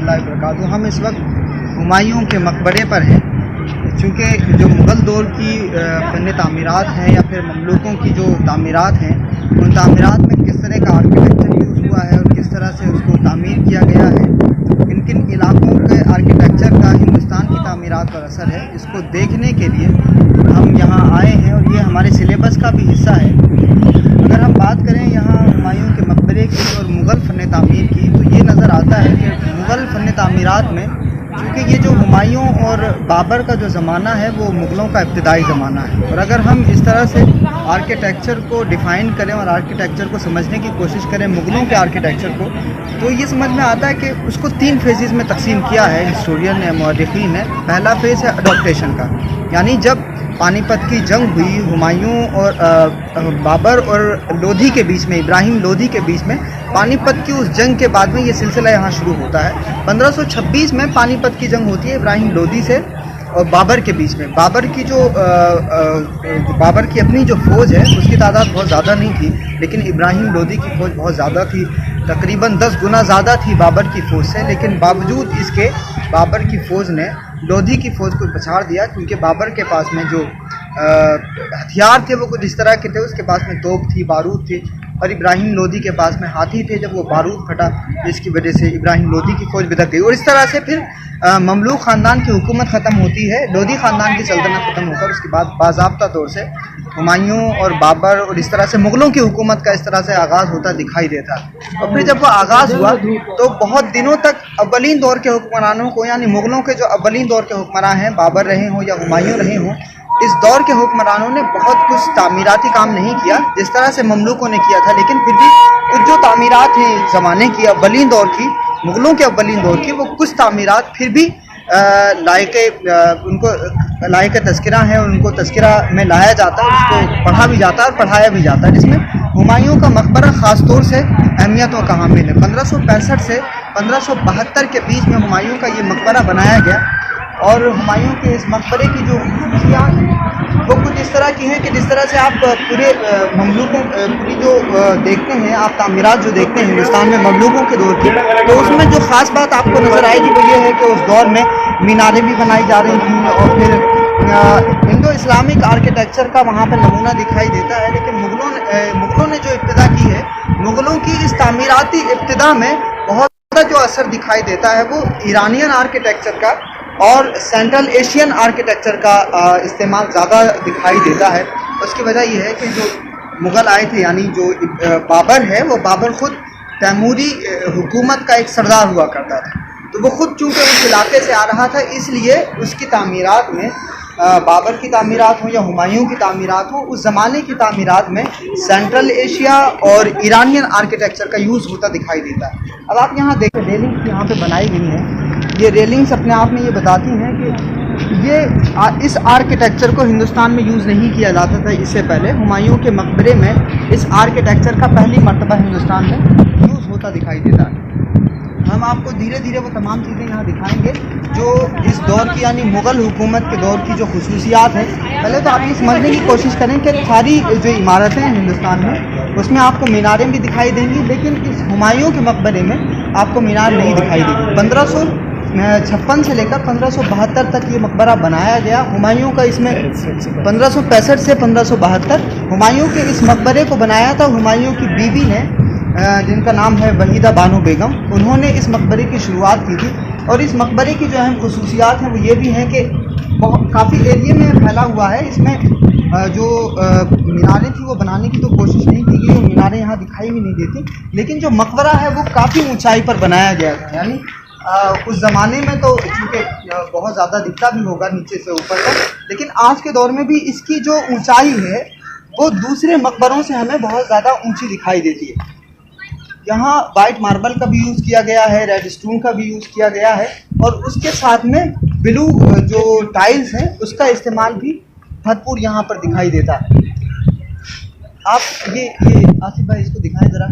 रहमतुल्लाहि व बरकातुहू। हम इस वक्त हुमायूं के मकबरे पर हैं। चूँकि जो मुग़ल दौर की फ़न तामीरात हैं या फिर ममलूकों की जो तामीरात हैं, उन तामीरात में किस तरह का आर्किटेक्चर यूज़ हुआ है और किस तरह से उसको तामीर किया गया है, किन किन इलाक़ों के आर्किटेक्चर का हिंदुस्तान की तामीरात पर असर है, इसको देखने के लिए हम यहाँ आए हैं और ये हमारे सिलेबस का भी हिस्सा है। अगर हम बात करें यहाँ हुमायूं के मकबरे की और मुग़ल फ़न तामीर की, तो ये नज़र आता है कि मुग़ल फ़न तामीरात में क्योंकि ये जो हुमायूं और बाबर का जो ज़माना है वो मुग़लों का इब्तिदाई ज़माना है। और अगर हम इस तरह से आर्किटेक्चर को डिफ़ाइन करें और आर्किटेक्चर को समझने की कोशिश करें मुग़लों के आर्किटेक्चर को, तो ये समझ में आता है कि उसको 3 फेजेज़ में तकसीम किया है हिस्टोरियन ने, मुअर्रिखीन ने। पहला फ़ेज़ है अडॉप्टेशन का, यानी जब पानीपत की जंग हुई हुमायूं और बाबर और लोधी के बीच में, इब्राहिम लोधी के बीच में, पानीपत की उस जंग के बाद में ये सिलसिला यहाँ शुरू होता है। 1526 में पानीपत की जंग होती है इब्राहिम लोधी से और बाबर के बीच में। बाबर की अपनी जो फ़ौज है उसकी तादाद बहुत ज़्यादा नहीं थी, लेकिन इब्राहिम लोधी की फ़ौज बहुत ज़्यादा थी, तकरीबन 10 गुना ज़्यादा थी बाबर की फ़ौज से। लेकिन बावजूद इसके बाबर की फ़ौज ने लोधी की फ़ौज को पछाड़ दिया, क्योंकि बाबर के पास में जो हथियार थे वो कुछ इस तरह के थे, उसके पास में तोप थी, बारूद थी, और इब्राहिम लोधी के पास में हाथी थे। जब वो बारूद फटा, जिसकी वजह से इब्राहिम लोधी की फ़ौज बिदक गई और इस तरह से फिर ममलूक ख़ानदान की हुकूमत ख़त्म होती है, लोधी ख़ानदान की सल्तनत ख़त्म होकर उसके बाद बाज़ाब्ता तौर से हुमायूं और बाबर और इस तरह से मुग़लों की हुकूमत का इस तरह से आगाज़ होता दिखाई देता। और फिर जब वो आगाज़ हुआ तो बहुत दिनों तक अव्वलीन दौर के हुक्मरानों को, यानी मुग़लों के जो अव्वलीन दौर के हुक्मरान हैं, बाबर रहे हों या हुमायूं रहे हों, इस दौर के हुक्मरानों ने बहुत कुछ तामीराती काम नहीं किया जिस तरह से ममलूकों ने किया था। लेकिन फिर भी कुछ जो तामीरात हैं ज़माने की, अव्वलीन दौर की, मुग़लों के अव्वलीन दौर की, वो कुछ तामीरात फिर भी लायक तज़किरा हैं, उनको तज़किरा में लाया जाता है, उसको पढ़ा भी जाता है और पढ़ाया भी जाता है। जिसमें हुमायूं का मकबरा ख़ास तौर से अहमियत और हामिल है। 1565 से 1572 के बीच में हुमायूं का ये मकबरा बनाया गया और हुमायूं के इस मकबरे की जो खुशियाँ वो कुछ इस तरह की हैं कि जिस तरह से आप पूरे ममलूकों पूरी जो देखते हैं, आप तामीरात जो देखते हैं हिंदुस्तान में ममलूकों के दौर की, तो उसमें जो ख़ास बात आपको नज़र आएगी वो ये है कि उस दौर में मीनारें भी बनाई जा रही थी और फिर इंडो इस्लामिक आर्किटेक्चर का वहाँ पर नमूना दिखाई देता है। लेकिन मुग़लों ने जो इब्तिदा की है, मुग़लों की इस तामीराती इब्तिदा में बहुत ज़्यादा जो असर दिखाई देता है वो ईरानियन आर्किटेक्चर का और सेंट्रल एशियन आर्किटेक्चर का इस्तेमाल ज़्यादा दिखाई देता है। उसकी वजह यह है कि जो मुग़ल आए थे, यानी जो बाबर है, वो बाबर ख़ुद तैमूरी हुकूमत का एक सरदार हुआ करता था, तो वो ख़ुद चूँकि उस इलाके से आ रहा था, इसलिए उसकी तामीरात में बाबर की तामीरात हो या हुमायूं की तामीरात हो, उस ज़माने की तामीरात में सेंट्रल एशिया और ईरानियन आर्किटेक्चर का यूज़ होता दिखाई देता है। अब आप यहाँ देखें, रेलिंग्स यहाँ पे बनाई गई हैं। ये रेलिंग्स अपने आप में ये बताती हैं कि ये इस आर्किटेक्चर को हिंदुस्तान में यूज़ नहीं किया जाता था इससे पहले। हुमायूं के मकबरे में इस आर्किटेक्चर का पहली मर्तबा हिंदुस्तान में यूज़ होता दिखाई देता है। हम आपको धीरे धीरे वो तमाम चीज़ें यहाँ दिखाएंगे जो इस दौर की, यानी मुग़ल हुकूमत के दौर की जो खुसूसियात हैं। पहले तो आप ये समझने की कोशिश करें कि सारी जो इमारतें हैं हिंदुस्तान में, उसमें आपको मीनारें भी दिखाई देंगी, लेकिन इस हुमायूं के मकबरे में आपको मीनार नहीं दिखाई देगी। 1556 से लेकर 1572 तक ये मकबरा बनाया गया। हुमायूं का इसमें 1565 से 1572 हुमायूं के इस मकबरे को बनाया था हुमायूं की बीवी ने, जिनका नाम है वहीदा बानो बेगम। उन्होंने इस मकबरे की शुरुआत की थी और इस मकबरे की जो अहम खुसूसियात हैं वो ये भी हैं कि काफ़ी एरिया में फैला हुआ है। इसमें जो मीनारें थी वो बनाने की तो कोशिश नहीं की गई, वो मीनारें यहाँ दिखाई भी नहीं देती, लेकिन जो मकबरा है वो काफ़ी ऊंचाई पर बनाया गया था। यानी उस ज़माने में तो चूँकि बहुत ज़्यादा दिखता भी होगा नीचे से ऊपर तक, लेकिन आज के दौर में भी इसकी जो ऊंचाई है वो दूसरे मकबरों से हमें बहुत ज़्यादा ऊंची दिखाई देती है। यहाँ वाइट मार्बल का भी यूज़ किया गया है, रेड स्टोन का भी यूज़ किया गया है और उसके साथ में ब्लू जो टाइल्स हैं उसका इस्तेमाल भी भरपूर यहाँ पर दिखाई देता है। आप ये आसिफ भाई इसको दिखाएं ज़रा।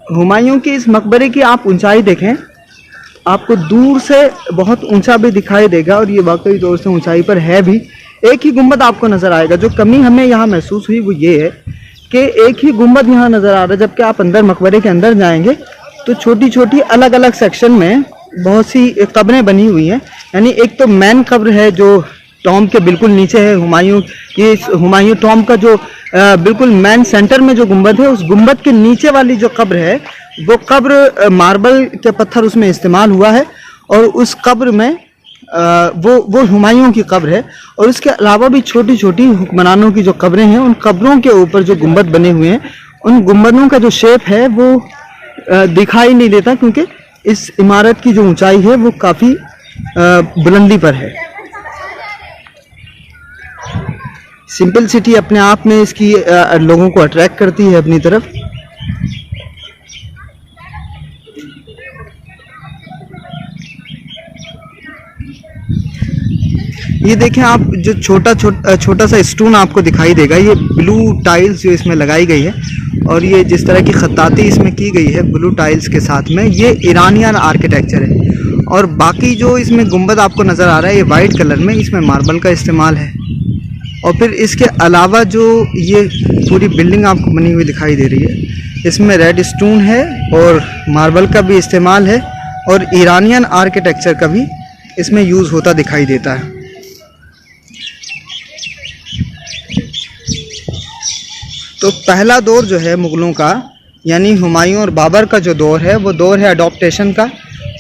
हुमायूं के इस मकबरे की आप ऊंचाई देखें, आपको दूर से बहुत ऊंचा भी दिखाई देगा और ये वाकई तौर से ऊंचाई पर है भी। एक ही गुंबद आपको नज़र आएगा। जो कमी हमें यहाँ महसूस हुई वो ये है कि एक ही गुंबद यहाँ नज़र आ रहा है, जबकि आप अंदर मकबरे के अंदर जाएंगे तो छोटी छोटी अलग अलग सेक्शन में बहुत सी कब्रें बनी हुई हैं। यानी एक तो मेन कब्र है जो टॉम के बिल्कुल नीचे है, हुमायूं, ये हुमायूं टॉम का जो बिल्कुल मेन सेंटर में जो गुंबद है, उस गुंबद के नीचे वाली जो कब्र है वो कब्र मार्बल के पत्थर उसमें इस्तेमाल हुआ है और उस कब्र में वो हुमायूं की कब्र है। और उसके अलावा भी छोटी छोटी हुक्मरानों की जो कब्रें हैं, उन कब्रों के ऊपर जो गुंबद बने हुए हैं, उन गुंबदों का जो शेप है वो दिखाई नहीं देता, क्योंकि इस इमारत की जो ऊंचाई है वो काफ़ी बुलंदी पर है। सिंपल सिटी अपने आप में इसकी लोगों को अट्रैक्ट करती है अपनी तरफ। ये देखें आप, जो छोटा सा स्टोन आपको दिखाई देगा, ये ब्लू टाइल्स जो इसमें लगाई गई है और ये जिस तरह की खत्ताती इसमें की गई है ब्लू टाइल्स के साथ में, ये ईरानियन आर्किटेक्चर है। और बाकी जो इसमें गुंबद आपको नज़र आ रहा है ये वाइट कलर में, इसमें मार्बल का इस्तेमाल है। और फिर इसके अलावा जो ये पूरी बिल्डिंग आपको बनी हुई दिखाई दे रही है, इसमें रेड स्टोन है और मार्बल का भी इस्तेमाल है और ईरानियन आर्किटेक्चर का भी इसमें यूज़ होता दिखाई देता है। तो पहला दौर जो है मुग़लों का, यानी हुमायूं और बाबर का जो दौर है वो दौर है अडॉप्टेशन का।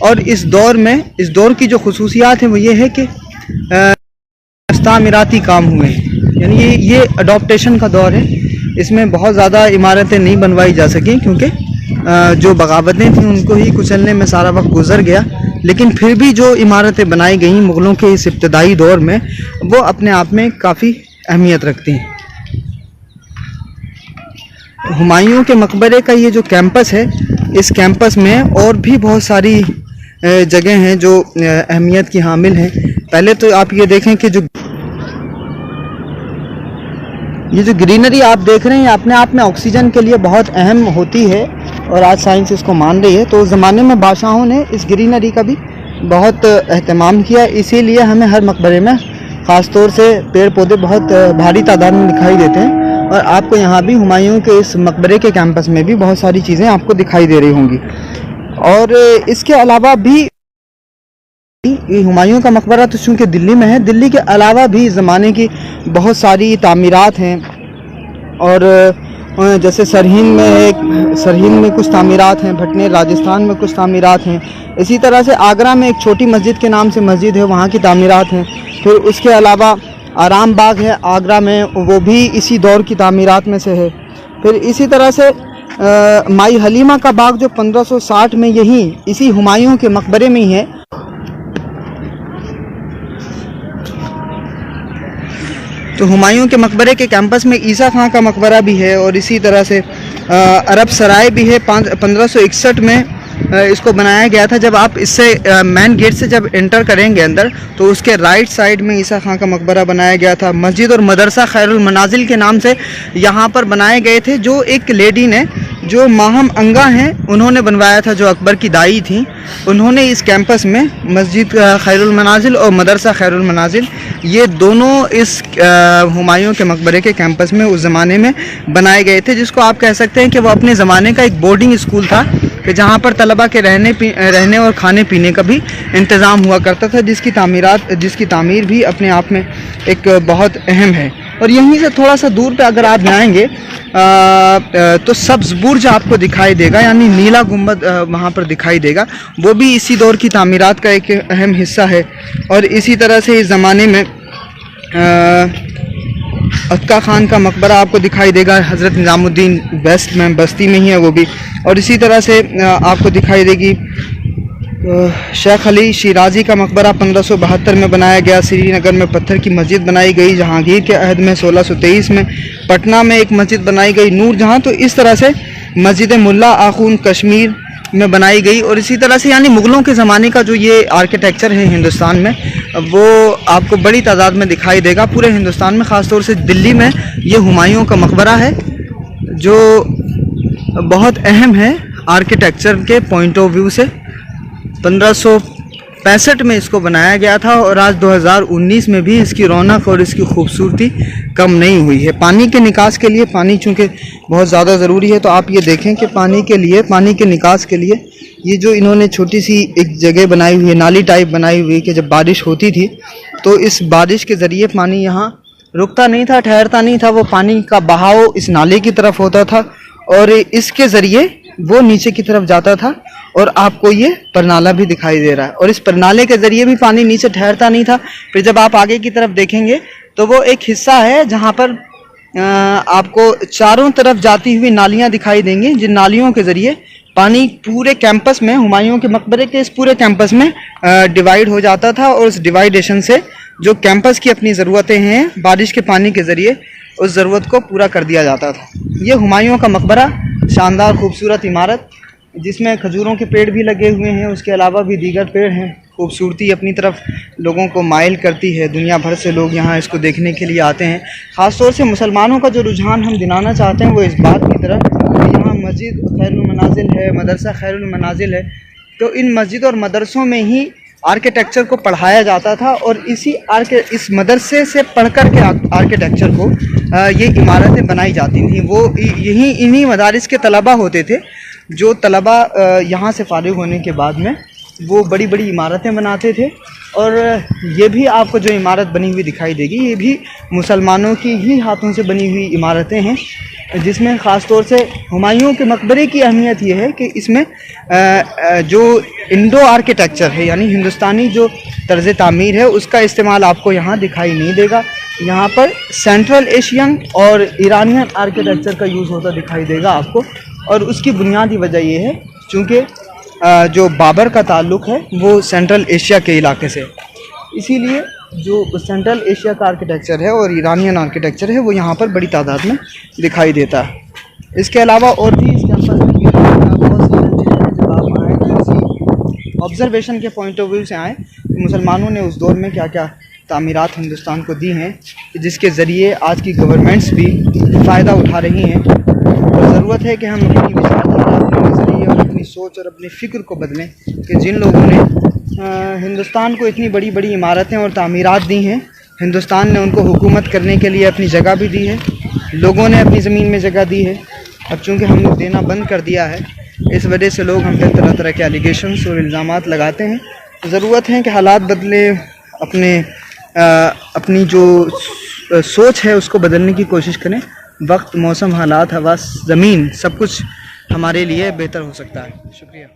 और इस दौर की जो खुसूसियात हैं वो ये है कि तामीराती काम हुए हैं, यानी ये अडॉप्टेशन का दौर है। इसमें बहुत ज़्यादा इमारतें नहीं बनवाई जा सकें क्योंकि जो बगावतें थीं उनको ही कुचलने में सारा वक्त गुजर गया, लेकिन फिर भी जो इमारतें बनाई गई मुग़लों के इस इब्तदाई दौर में वो अपने आप में काफ़ी अहमियत रखती हैं। हुमायूं के मकबरे का ये जो कैंपस है, इस कैंपस में और भी बहुत सारी जगह हैं जो अहमियत की हामिल हैं। पहले तो आप ये देखें कि ये जो ग्रीनरी आप देख रहे हैं अपने आप में ऑक्सीजन के लिए बहुत अहम होती है और आज साइंस इसको मान रही है। तो उस ज़माने में बादशाहों ने इस ग्रीनरी का भी बहुत अहतमाम किया, इसीलिए हमें हर मकबरे में ख़ास तौर से पेड़ पौधे बहुत भारी तादाद में दिखाई देते हैं। और आपको यहाँ भी हुमायूं के इस मकबरे के कैंपस में भी बहुत सारी चीज़ें आपको दिखाई दे रही होंगी। और इसके अलावा भी हुमायूं का मकबरा तो चूँकि दिल्ली में है, दिल्ली के अलावा भी ज़माने की बहुत सारी तामीरात हैं। और जैसे सरहिंद में कुछ तामीरात हैं, भटनेर राजस्थान में कुछ तामीरात हैं। इसी तरह से आगरा में एक छोटी मस्जिद के नाम से मस्जिद है, वहाँ की तामीरात हैं। फिर उसके अलावा आराम बाग है आगरा में, वो भी इसी दौर की तामीरात में से है। फिर इसी तरह से माई हलीमा का बाग जो 1560 में यहीं इसी हुमायूं के मकबरे में ही है। तो हुमायूं के मकबरे के कैंपस में ईसा खां का मकबरा भी है और इसी तरह से अरब सराय भी है। 1561 में इसको बनाया गया था। जब आप इससे मेन गेट से जब एंटर करेंगे अंदर तो उसके राइट साइड में ईसा खां का मकबरा बनाया गया था। मस्जिद और मदरसा खैरुल मनाजिल के नाम से यहाँ पर बनाए गए थे, जो एक लेडी ने, जो माहम अंगा हैं, उन्होंने बनवाया था, जो अकबर की दाई थी। उन्होंने इस कैंपस में मस्जिद खैरुल मनाजिल और मदरसा खैरुल मनाजिल, ये दोनों इस हुमायूं के मकबरे के कैंपस में उस ज़माने में बनाए गए थे, जिसको आप कह सकते हैं कि वो अपने ज़माने का एक बोर्डिंग स्कूल था कि जहाँ पर तलबा के रहने और खाने पीने का भी इंतज़ाम हुआ करता था, जिसकी तामीर भी अपने आप में एक बहुत अहम है। और यहीं से थोड़ा सा दूर पे अगर आप जाएंगे तो सब्ज़ बुर्ज आपको दिखाई देगा, यानी नीला गुंबद वहाँ पर दिखाई देगा। वो भी इसी दौर की तामीरात का एक अहम हिस्सा है। और इसी तरह से इस ज़माने में अक्का खान का मकबरा आपको दिखाई देगा, हज़रत निज़ामुद्दीन वेस्ट में बस्ती में ही है वो भी। और इसी तरह से आपको दिखाई देगी शेख अली शिराजी का मकबरा 1572 में बनाया गया। श्रीनगर में पत्थर की मस्जिद बनाई गई, जहांगीर के अहद में 1623 में पटना में एक मस्जिद बनाई गई, नूर जहाँ। तो इस तरह से मस्जिद मुल्ला आखून कश्मीर में बनाई गई। और इसी तरह से यानी मुग़लों के ज़माने का जो ये आर्किटेक्चर है हिंदुस्तान में, वो आपको बड़ी तादाद में दिखाई देगा पूरे हिंदुस्तान में। ख़ास तौर से दिल्ली में ये हुमायूं का मकबरा है जो बहुत अहम है आर्किटेक्चर के पॉइंट ऑफ व्यू से 1565 में इसको बनाया गया था और आज 2019 में भी इसकी रौनक और इसकी खूबसूरती कम नहीं हुई है। पानी के निकास के लिए, पानी चूँकि बहुत ज़्यादा ज़रूरी है, तो आप ये देखें कि पानी के निकास के लिए ये जो इन्होंने छोटी सी एक जगह बनाई हुई है, नाली टाइप बनाई हुई है, कि जब बारिश होती थी तो इस बारिश के ज़रिए पानी यहाँ रुकता नहीं था, ठहरता नहीं था, वो पानी का बहाव इस नाले की तरफ होता था और इसके ज़रिए वो नीचे की तरफ जाता था। और आपको ये परनाला भी दिखाई दे रहा है और इस परनाले के ज़रिए भी पानी नीचे ठहरता नहीं था। फिर जब आप आगे की तरफ देखेंगे तो वो एक हिस्सा है जहाँ पर आपको चारों तरफ जाती हुई नालियाँ दिखाई देंगी, जिन नालियों के ज़रिए पानी पूरे कैंपस में, हुमायूं के मकबरे के इस पूरे कैंपस में डिवाइड हो जाता था और उस डिवाइडेशन से जो कैंपस की अपनी ज़रूरतें हैं बारिश के पानी के ज़रिए उस ज़रूरत को पूरा कर दिया जाता था। ये हुमायूं का मकबरा, शानदार खूबसूरत इमारत जिसमें खजूरों के पेड़ भी लगे हुए हैं, उसके अलावा भी दीगर पेड़ हैं। खूबसूरती अपनी तरफ लोगों को माइल करती है, दुनिया भर से लोग यहाँ इसको देखने के लिए आते हैं। ख़ास तौर से मुसलमानों का जो रुझान हम दिलाना चाहते हैं वो इस बात की तरफ कि यहाँ मस्जिद खैरुल मनाजिल है, मदरसा खैरुल मनाजिल है, तो इन मस्जिद और मदरसों में ही आर्किटेक्चर को पढ़ाया जाता था और इस मदरसे से पढ़कर के आर्किटेक्चर को ये इमारतें बनाई जाती थीं। वो इन्हीं मदारिस के तलबा होते थे जो तलबा यहाँ से फारिग होने के बाद में वो बड़ी बड़ी इमारतें बनाते थे। और ये भी आपको जो इमारत बनी हुई दिखाई देगी ये भी मुसलमानों की ही हाथों से बनी हुई इमारतें हैं, जिसमें ख़ास तौर से हुमायूं के मकबरे की अहमियत ये है कि इसमें जो इंडो आर्किटेक्चर है, यानी हिंदुस्तानी जो तर्ज़ तामीर है, उसका इस्तेमाल आपको यहाँ दिखाई नहीं देगा। यहाँ पर सेंट्रल एशियन और ईरानियन आर्किटेक्चर का यूज़ होता दिखाई देगा आपको। और उसकी बुनियादी वजह ये है चूँकि जो बाबर का ताल्लुक़ है वो सेंट्रल एशिया के इलाके से, इसीलिए जो सेंट्रल एशिया का आर्किटेक्चर है और ईरानियन आर्किटेक्चर है वो यहाँ पर बड़ी तादाद में दिखाई देता है। इसके अलावा और भी इस कैंपस में बहुत सारी चीज़ें हैं। जब आप आएँ तो किसी ऑब्जर्वेशन के पॉइंट ऑफ व्यू से आएँ तो मुसलमानों ने उस दौर में क्या क्या तामीरात हिंदुस्तान को दी हैं, जिसके ज़रिए आज की गवर्नमेंट्स भी फ़ायदा उठा रही हैं। और ज़रूरत है कि हम अपनी विचारधारा, अपने नज़रिए और अपनी सोच और अपनी फ़िक्र को बदलें कि जिन लोगों ने हिंदुस्तान को इतनी बड़ी बड़ी इमारतें और तामीरात दी हैं, हिंदुस्तान ने उनको हुकूमत करने के लिए अपनी जगह भी दी है, लोगों ने अपनी ज़मीन में जगह दी है। अब चूँकि हम लोग देना बंद कर दिया है, इस वजह से लोग हम पे तरह तरह के एलिगेशंस और इल्ज़ामात लगाते हैं। ज़रूरत है कि हालात बदले, अपनी जो सोच है उसको बदलने की कोशिश करें। वक्त, मौसम, हालात, हवा, ज़मीन, सब कुछ हमारे लिए बेहतर हो सकता है। शुक्रिया।